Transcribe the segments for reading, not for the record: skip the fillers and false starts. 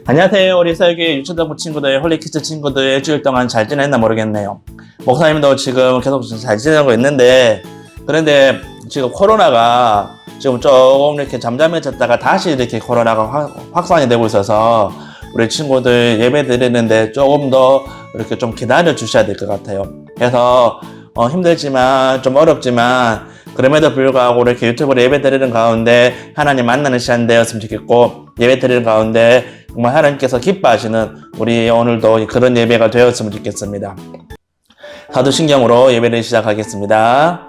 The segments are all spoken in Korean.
안녕하세요. 우리 설교 유초등부 친구들, 홀리키즈 친구들 일주일 동안 잘 지냈나 모르겠네요. 목사님도 지금 계속 잘 지내고 있는데, 그런데 지금 코로나가 지금 조금 이렇게 잠잠해졌다가 다시 이렇게 코로나가 확산이 되고 있어서 우리 친구들 예배 드리는데 조금 더 이렇게 좀 기다려 주셔야 될 것 같아요. 그래서 힘들지만 좀 어렵지만 그럼에도 불구하고 이렇게 유튜브로 예배 드리는 가운데 하나님 만나는 시간 되었으면 좋겠고, 예배 드리는 가운데 정말 하나님께서 기뻐하시는 우리 오늘도 그런 예배가 되었으면 좋겠습니다. 사도신경으로 예배를 시작하겠습니다.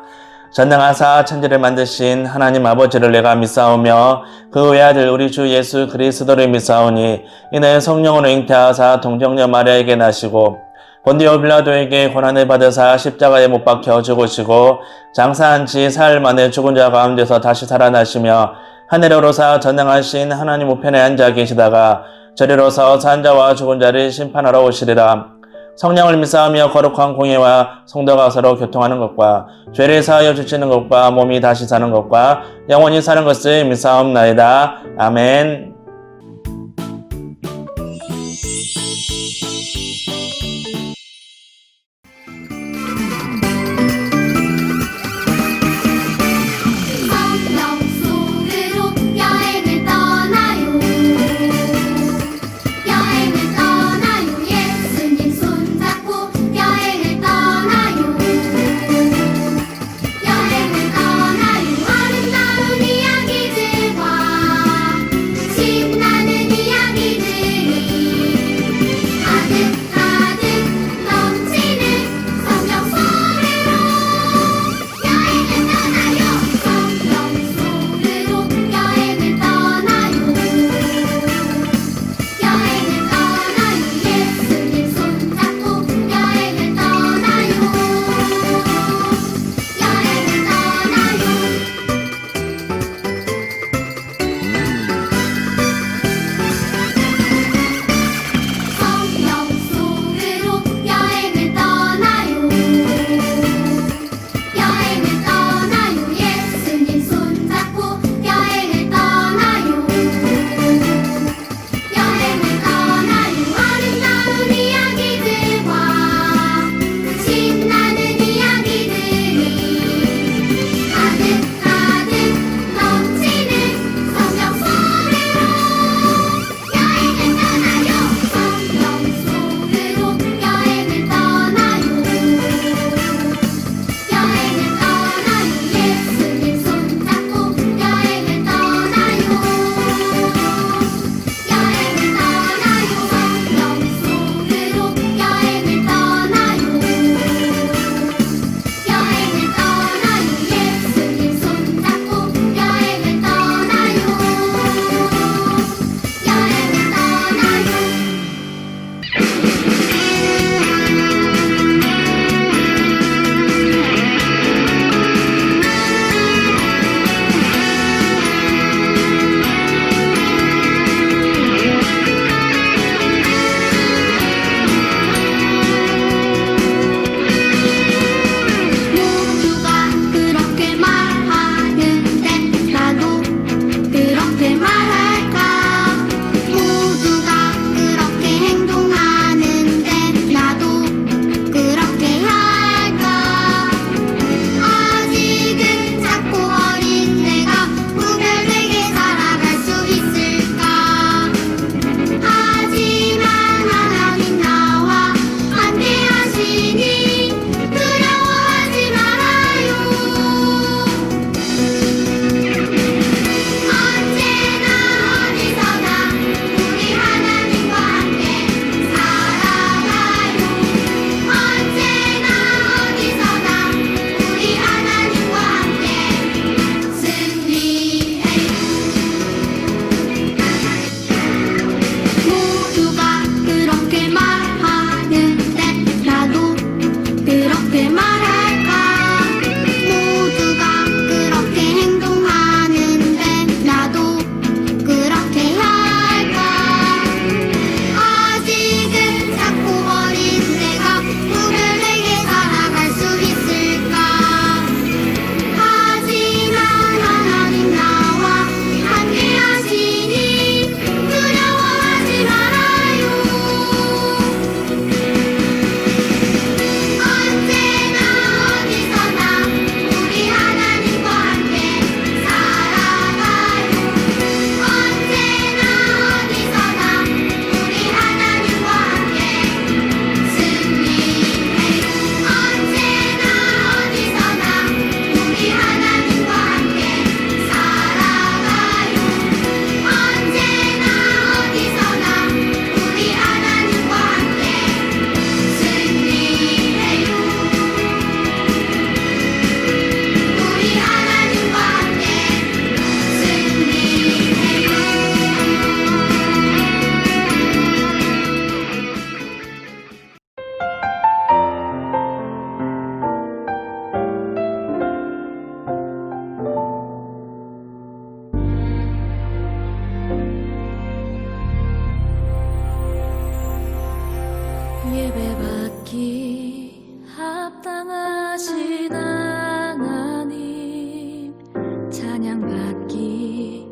전능하사 천지를 만드신 하나님 아버지를 내가 믿사오며 그 외아들 우리 주 예수 그리스도를 믿사오니 이는 성령으로 잉태하사 동정녀 마리아에게 나시고 본디오 빌라도에게 고난을 받으사 십자가에 못 박혀 죽으시고 장사한 지 사흘 만에 죽은 자 가운데서 다시 살아나시며 하늘에 오르사 전능하신 하나님 우편에 앉아 계시다가 저리로서 산 자와 죽은 자를 심판하러 오시리라. 성령을 믿사오며 거룩한 공예와 성도가 서로 교통하는 것과 죄를 사하여 주시는 것과 몸이 다시 사는 것과 영원히 사는 것을 믿사옵나이다. 아멘. 여행을 떠나요. 아름다운 이야기들과 예배받기 합당하신 하나님, 찬양받기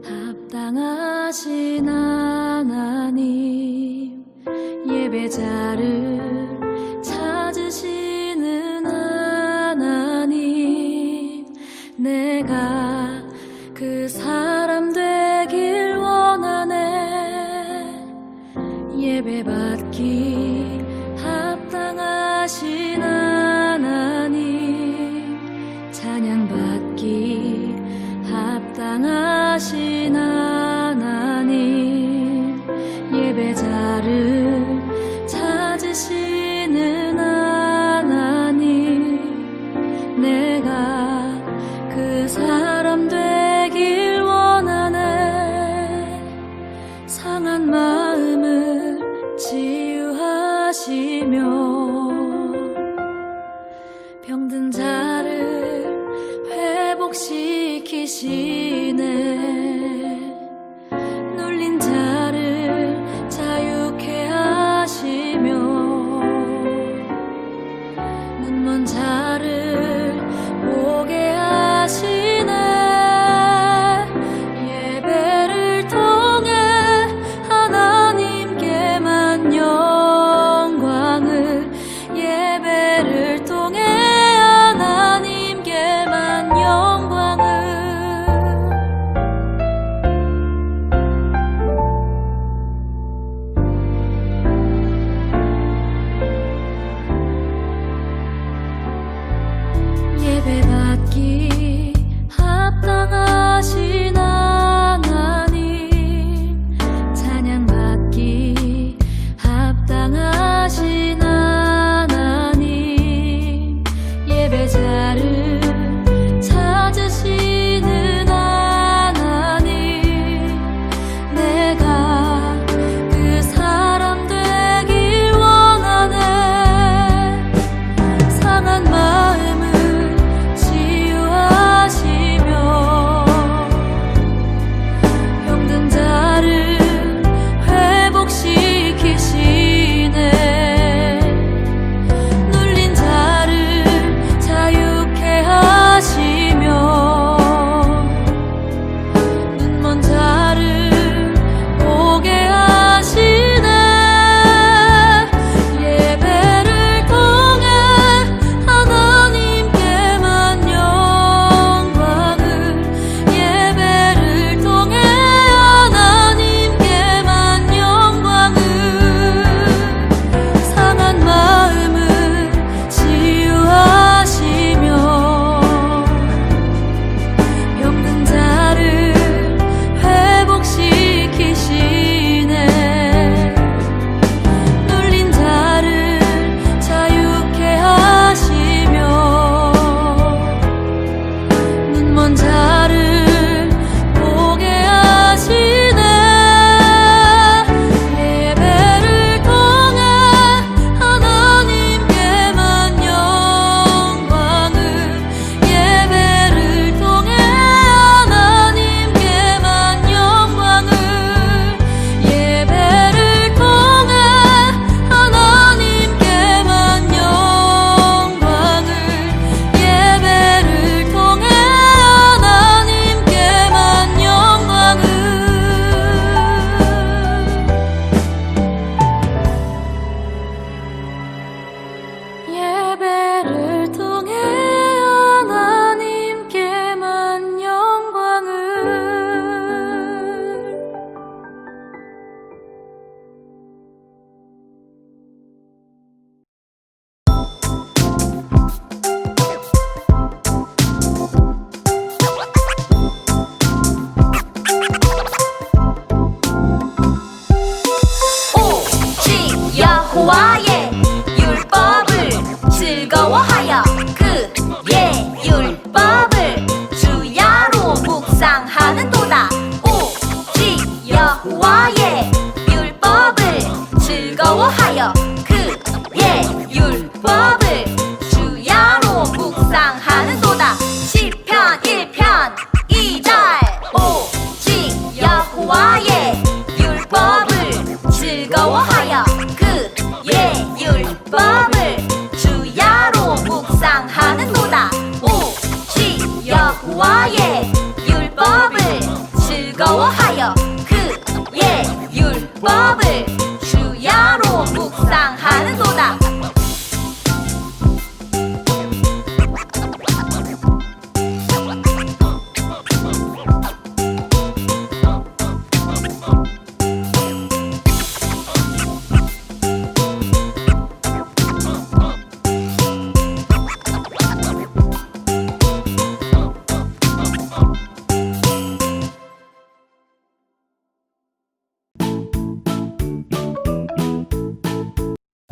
합당하신 하나님, 예배자를 찾으시는 하나님, 내가 그 사람 되길 원하네. 예배받기 합당하신 하나님, 찬양받기 합당하신 하나님, 예배자를 찾으시는 하나님, 내가 그 사람 되길 원하네. 상한 마음을 치유하시며 병든 자를 회복시키시네. 눌린 자를 자유케 하시며 눈먼 자를 보게 하시네. 예배를 통해 하나님께만 영광을,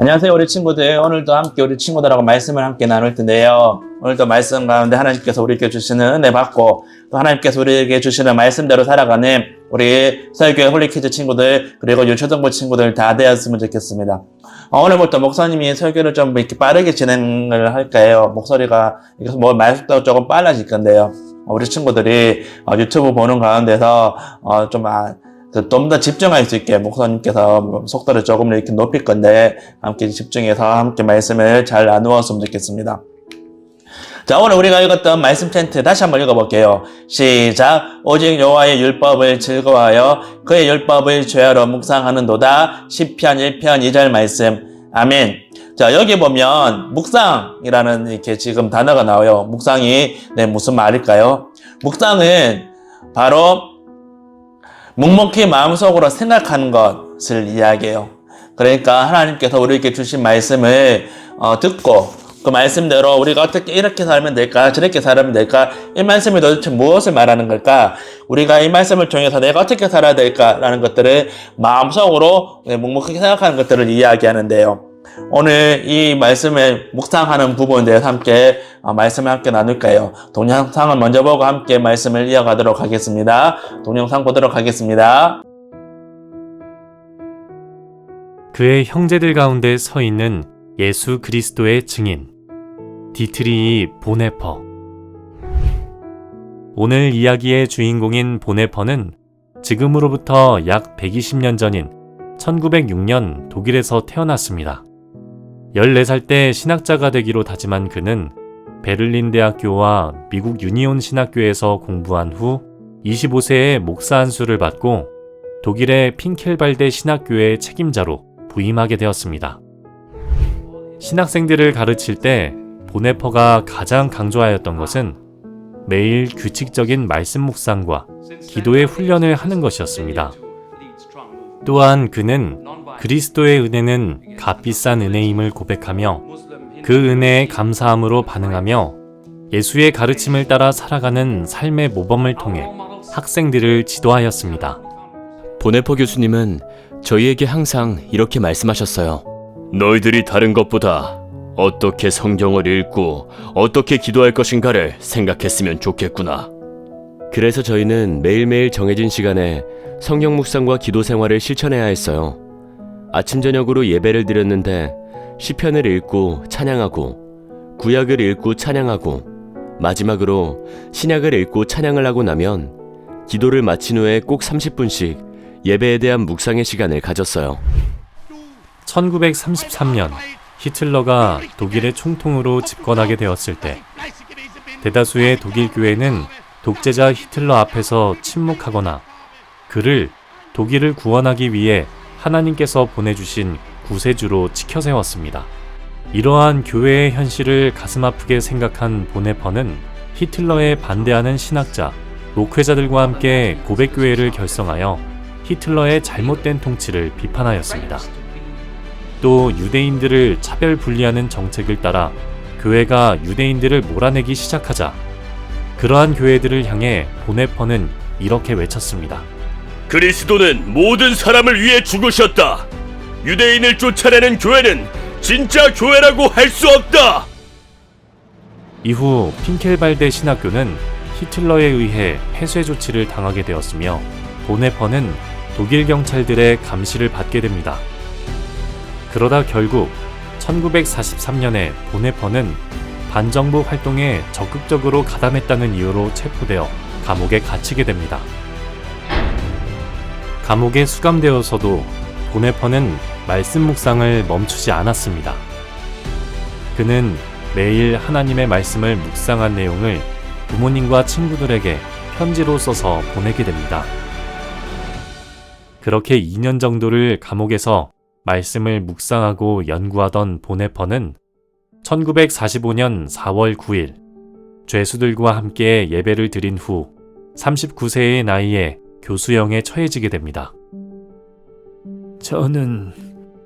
안녕하세요, 우리 친구들. 오늘도 함께 우리 친구들하고 말씀을 함께 나눌 텐데요. 오늘도 말씀 가운데 하나님께서 우리에게 주시는 은혜 받고 또 하나님께서 우리에게 주시는 말씀대로 살아가는 우리 서울교회 홀리키즈 친구들 그리고 유초등부 친구들 다 되었으면 좋겠습니다. 오늘부터 목사님이 설교를 좀 이렇게 빠르게 진행을 할까요? 목소리가 뭐 말씀도 조금 빨라질 건데요. 우리 친구들이 유튜브 보는 가운데서 좀 더 집중할 수 있게 목사님께서 속도를 조금 이렇게 높일 건데 함께 집중해서 함께 말씀을 잘 나누었으면 좋겠습니다. 자, 오늘 우리가 읽었던 말씀 텐트 다시 한번 읽어볼게요. 시작. 오직 여호와의 율법을 즐거워하여 그의 율법을 죄하러 묵상하는도다. 시편 1편 2절 말씀. 아멘. 자, 여기 보면 묵상이라는 이렇게 지금 단어가 나와요. 묵상이 무슨 말일까요? 묵상은 바로 묵묵히 마음속으로 생각하는 것을 이야기해요. 그러니까 하나님께서 우리에게 주신 말씀을 듣고 그 말씀대로 우리가 어떻게 이렇게 살면 될까 저렇게 살면 될까 이 말씀이 도대체 무엇을 말하는 걸까 우리가 이 말씀을 통해서 내가 어떻게 살아야 될까라는 것들을 마음속으로 묵묵히 생각하는 것들을 이야기하는데요. 오늘 이 말씀을 묵상하는 부분에 대해서 함께 말씀을 함께 나눌까요? 동영상을 먼저 보고 함께 말씀을 이어가도록 하겠습니다. 동영상 보도록 하겠습니다. 그의 형제들 가운데 서 있는 예수 그리스도의 증인 디트리히 보네퍼. 오늘 이야기의 주인공인 보네퍼는 지금으로부터 약 120년 전인 1906년 독일에서 태어났습니다. 14살 때 신학자가 되기로 다짐한 그는 베를린 대학교와 미국 유니온 신학교에서 공부한 후 25세에 목사 안수를 받고 독일의 핑켈발데 신학교의 책임자로 부임하게 되었습니다. 신학생들을 가르칠 때 보네퍼가 가장 강조하였던 것은 매일 규칙적인 말씀 묵상과 기도의 훈련을 하는 것이었습니다. 또한 그는 그리스도의 은혜는 값비싼 은혜임을 고백하며 그 은혜에 감사함으로 반응하며 예수의 가르침을 따라 살아가는 삶의 모범을 통해 학생들을 지도하였습니다. 보네퍼 교수님은 저희에게 항상 이렇게 말씀하셨어요. 너희들이 다른 것보다 어떻게 성경을 읽고 어떻게 기도할 것인가를 생각했으면 좋겠구나. 그래서 저희는 매일매일 정해진 시간에 성경 묵상과 기도 생활을 실천해야 했어요. 아침 저녁으로 예배를 드렸는데 시편을 읽고 찬양하고 구약을 읽고 찬양하고 마지막으로 신약을 읽고 찬양을 하고 나면 기도를 마친 후에 꼭 30분씩 예배에 대한 묵상의 시간을 가졌어요. 1933년 히틀러가 독일의 총통으로 집권하게 되었을 때 대다수의 독일 교회는 독재자 히틀러 앞에서 침묵하거나 그를 독일을 구원하기 위해 하나님께서 보내주신 구세주로 지켜세웠습니다. 이러한 교회의 현실을 가슴 아프게 생각한 보네퍼는 히틀러에 반대하는 신학자, 목회자들과 함께 고백교회를 결성하여 히틀러의 잘못된 통치를 비판하였습니다. 또 유대인들을 차별 분리하는 정책을 따라 교회가 유대인들을 몰아내기 시작하자 그러한 교회들을 향해 보네퍼는 이렇게 외쳤습니다. 그리스도는 모든 사람을 위해 죽으셨다. 유대인을 쫓아내는 교회는 진짜 교회라고 할 수 없다. 이후 핑켈발데 신학교는 히틀러에 의해 폐쇄 조치를 당하게 되었으며 보네퍼는 독일 경찰들의 감시를 받게 됩니다. 그러다 결국 1943년에 보네퍼는 반정부 활동에 적극적으로 가담했다는 이유로 체포되어 감옥에 갇히게 됩니다. 감옥에 수감되어서도 보네퍼는 말씀 묵상을 멈추지 않았습니다. 그는 매일 하나님의 말씀을 묵상한 내용을 부모님과 친구들에게 편지로 써서 보내게 됩니다. 그렇게 2년 정도를 감옥에서 말씀을 묵상하고 연구하던 보네퍼는 1945년 4월 9일 죄수들과 함께 예배를 드린 후 39세의 나이에 교수형에 처해지게 됩니다. 저는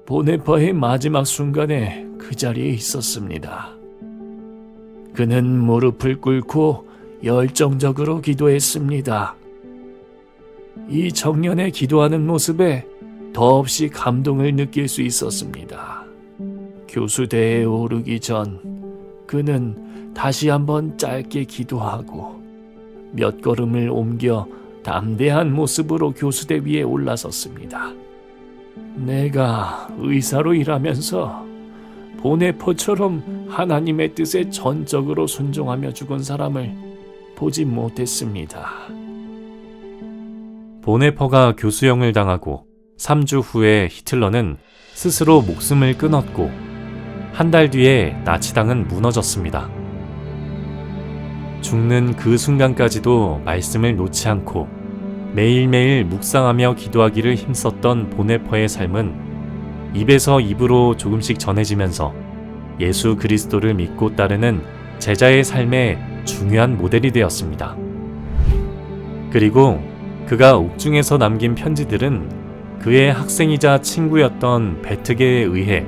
보네퍼의 마지막 순간에 그 자리에 있었습니다. 그는 무릎을 꿇고 열정적으로 기도했습니다. 이 청년의 기도하는 모습에 더없이 감동을 느낄 수 있었습니다. 교수대에 오르기 전 그는 다시 한번 짧게 기도하고 몇 걸음을 옮겨 담대한 모습으로 교수대 위에 올라섰습니다. 내가 의사로 일하면서 보네퍼처럼 하나님의 뜻에 전적으로 순종하며 죽은 사람을 보지 못했습니다. 보네퍼가 교수형을 당하고 3주 후에 히틀러는 스스로 목숨을 끊었고 한 달 뒤에 나치당은 무너졌습니다. 죽는 그 순간까지도 말씀을 놓지 않고 매일매일 묵상하며 기도하기를 힘썼던 보네퍼의 삶은 입에서 입으로 조금씩 전해지면서 예수 그리스도를 믿고 따르는 제자의 삶의 중요한 모델이 되었습니다. 그리고 그가 옥중에서 남긴 편지들은 그의 학생이자 친구였던 베트게에 의해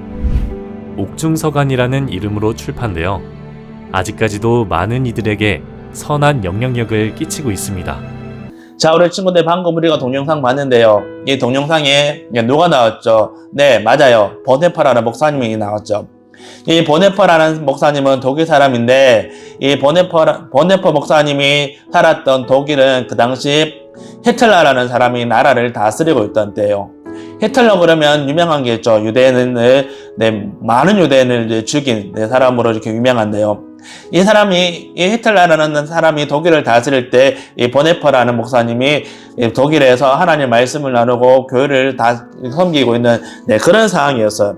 옥중서간이라는 이름으로 출판되어 아직까지도 많은 이들에게 선한 영향력을 끼치고 있습니다. 자, 우리 친구들 방금 우리가 동영상 봤는데요. 이 동영상에 누가 나왔죠? 네, 맞아요. 보네퍼라는 목사님이 나왔죠. 이 보네퍼라는 목사님은 독일 사람인데 이 보네퍼 목사님이 살았던 독일은 그 당시 히틀러라는 사람이 나라를 다스리고 있던 때예요. 히틀러 그러면 유명한 게 있죠. 유대인을 많은 유대인을 죽인 사람으로 이렇게 유명한데요. 이 히틀러라는 사람이 독일을 다스릴 때 이 보네퍼라는 목사님이 독일에서 하나님 말씀을 나누고 교회를 다 섬기고 있는 그런 상황이었어요.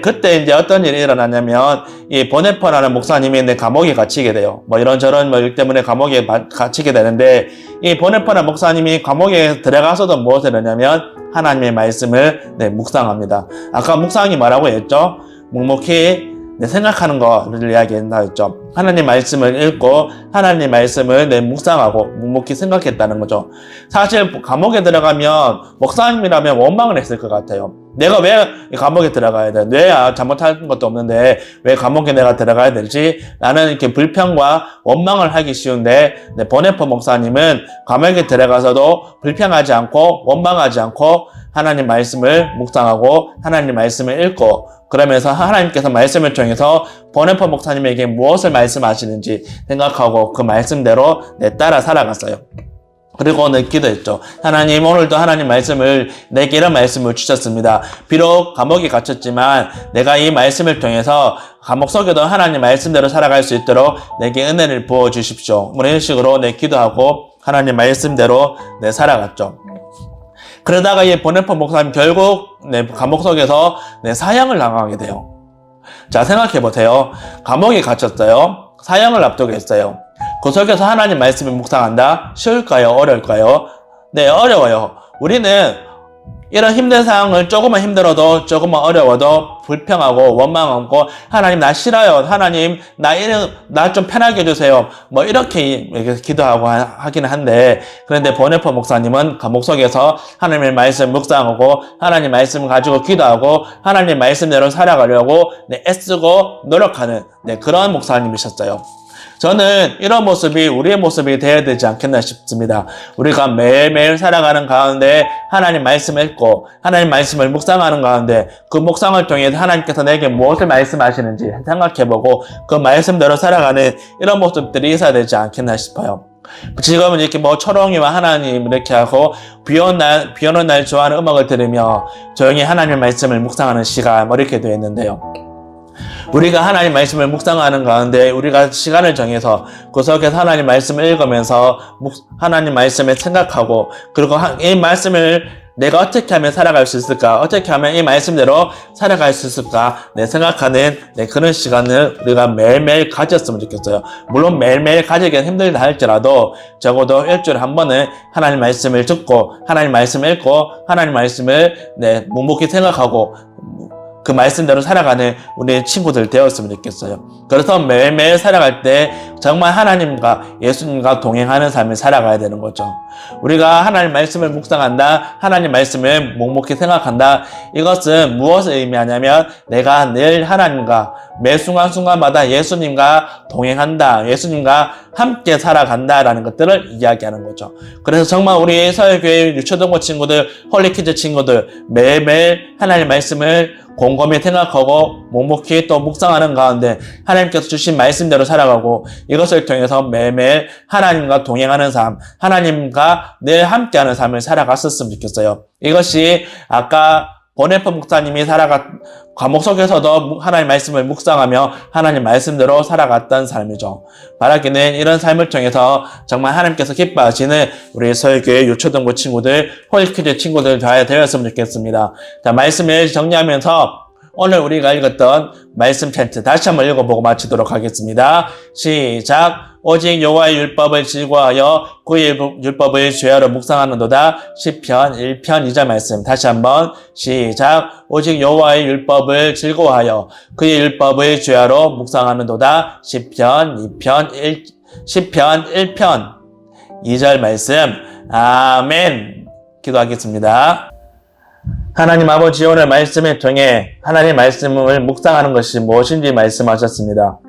그때 이제 어떤 일이 일어났냐면 이 보네퍼라는 목사님이 감옥에 갇히게 돼요. 이런저런 일 때문에 감옥에 갇히게 되는데 이 보네퍼라는 목사님이 감옥에 들어가서도 무엇을 하냐면 하나님의 말씀을 묵상합니다. 아까 묵상이 뭐라고 했죠? 묵묵히 생각하는 거를 이야기한다 했죠. 하나님 말씀을 읽고 하나님 말씀을 묵상하고 묵묵히 생각했다는 거죠. 사실 감옥에 들어가면 목사님이라면 원망을 했을 것 같아요. 내가 왜 감옥에 들어가야 돼? 내가 잘못한 것도 없는데 왜 감옥에 내가 들어가야 되지? 나는 이렇게 불평과 원망을 하기 쉬운데 보네퍼 목사님은 감옥에 들어가서도 불평하지 않고 원망하지 않고 하나님 말씀을 묵상하고 하나님 말씀을 읽고 그러면서 하나님께서 말씀을 통해서 보네퍼 목사님에게 무엇을 말씀하시는지 생각하고 그 말씀대로 따라 살아갔어요. 그리고 오늘 기도했죠. 하나님, 오늘도 하나님 말씀을, 내게 이런 말씀을 주셨습니다. 비록 감옥에 갇혔지만 내가 이 말씀을 통해서 감옥 속에도 하나님 말씀대로 살아갈 수 있도록 내게 은혜를 부어주십시오. 이런 식으로 기도하고 하나님 말씀대로 살아갔죠. 그러다가 이 보네퍼 목사님 결국 감옥 속에서 사형을 당하게 돼요. 자, 생각해보세요. 감옥에 갇혔어요. 사형을 앞두고 있어요. 그 속에서 하나님 말씀을 묵상한다? 쉬울까요? 어려울까요? 네, 어려워요. 우리는 이런 힘든 상황을 조금만 힘들어도 조금만 어려워도 불평하고 원망하고 하나님 나 싫어요. 하나님 나 좀 편하게 해주세요. 이렇게 기도하고 하기는 한데 그런데 보네퍼 목사님은 감옥 속에서 하나님의 말씀 묵상하고 하나님 말씀을 가지고 기도하고 하나님 말씀대로 살아가려고 애쓰고 노력하는 그런 목사님이셨어요. 저는 이런 모습이 우리의 모습이 되어야 되지 않겠나 싶습니다. 우리가 매일매일 살아가는 가운데 하나님 말씀을 읽고 하나님 말씀을 묵상하는 가운데 그 묵상을 통해 하나님께서 내게 무엇을 말씀하시는지 생각해보고 그 말씀대로 살아가는 이런 모습들이 있어야 되지 않겠나 싶어요. 지금은 이렇게 초롱이와 하나님 이렇게 하고 비 오는 날 좋아하는 음악을 들으며 조용히 하나님 말씀을 묵상하는 시간 이렇게 되어 있는데요. 우리가 하나님 말씀을 묵상하는 가운데 우리가 시간을 정해서 그 속에서 하나님 말씀을 읽으면서 하나님 말씀을 생각하고 그리고 이 말씀을 내가 어떻게 하면 살아갈 수 있을까? 어떻게 하면 이 말씀대로 살아갈 수 있을까? 생각하는 그런 시간을 우리가 매일매일 가졌으면 좋겠어요. 물론 매일매일 가지기는 힘들다 할지라도 적어도 일주일에 한 번은 하나님 말씀을 듣고 하나님 말씀을 읽고 하나님 말씀을 묵묵히 생각하고 그 말씀대로 살아가는 우리 친구들 되었으면 좋겠어요. 그래서 매일매일 살아갈 때 정말 하나님과 예수님과 동행하는 삶을 살아가야 되는 거죠. 우리가 하나님 말씀을 묵상한다, 하나님 말씀을 묵묵히 생각한다. 이것은 무엇을 의미하냐면 내가 늘 하나님과 매 순간순간마다 예수님과 동행한다, 예수님과 함께 살아간다라는 것들을 이야기하는 거죠. 그래서 정말 우리 서울교회 유초동부 친구들, 홀리키즈 친구들 매일매일 하나님 말씀을 곰곰이 생각하고 묵묵히 또 묵상하는 가운데 하나님께서 주신 말씀대로 살아가고 이것을 통해서 매일매일 하나님과 동행하는 삶, 하나님과 늘 함께하는 삶을 살아갔었으면 좋겠어요. 이것이 아까 보네퍼 목사님이 과목 속에서도 하나님 말씀을 묵상하며 하나님 말씀대로 살아갔던 삶이죠. 바라기는 이런 삶을 통해서 정말 하나님께서 기뻐하시는 우리 서울교회 유초등부 친구들, 홀리퀴즈 친구들 잘 되었으면 좋겠습니다. 자, 말씀을 정리하면서 오늘 우리가 읽었던 말씀 챈트 다시 한번 읽어보고 마치도록 하겠습니다. 시작. 오직 여호와의 율법을 즐거워하여 그의 율법을 죄하러 묵상하는도다. 시편 1편 2절 말씀 다시 한번 시작. 오직 여호와의 율법을 즐거워하여 그의 율법을 죄하러 묵상하는도다. 시편 1편 2절 말씀. 아멘. 기도하겠습니다. 하나님 아버지, 오늘 말씀을 통해 하나님 말씀을 묵상하는 것이 무엇인지 말씀하셨습니다.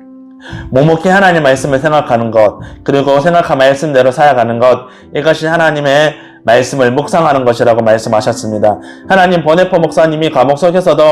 묵묵히 하나님 말씀을 생각하는 것, 그리고 생각한 말씀대로 살아가는 것, 이것이 하나님의 말씀을 묵상하는 것이라고 말씀하셨습니다. 하나님 보네퍼 목사님이 과목 속에서도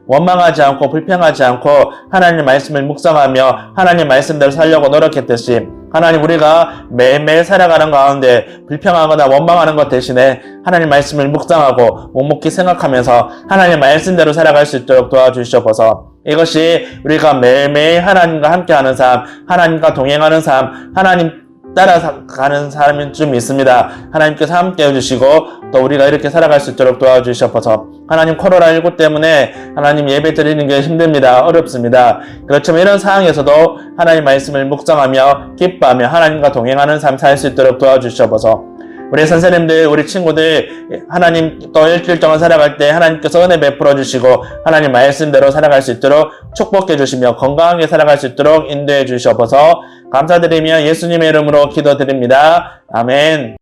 원망하지 않고 불평하지 않고 하나님 말씀을 묵상하며 하나님 말씀대로 살려고 노력했듯이 하나님, 우리가 매일매일 살아가는 가운데 불평하거나 원망하는 것 대신에 하나님 말씀을 묵상하고 묵묵히 생각하면서 하나님 말씀대로 살아갈 수 있도록 도와주시옵소서. 이것이 우리가 매일매일 하나님과 함께하는 삶, 하나님과 동행하는 삶, 하나님 따라가는 사람이 좀 있습니다. 하나님께서 함께 해주시고 또 우리가 이렇게 살아갈 수 있도록 도와주시옵소서. 하나님, 코로나19 때문에 하나님 예배 드리는 게 힘듭니다. 어렵습니다. 그렇지만 이런 상황에서도 하나님 말씀을 묵상하며 기뻐하며 하나님과 동행하는 삶 살 수 있도록 도와주시옵소서. 우리 선생님들, 우리 친구들 하나님 또 일주일 동안 살아갈 때 하나님께서 은혜 베풀어 주시고 하나님 말씀대로 살아갈 수 있도록 축복해 주시며 건강하게 살아갈 수 있도록 인도해 주시옵소서. 감사드리며 예수님의 이름으로 기도드립니다. 아멘.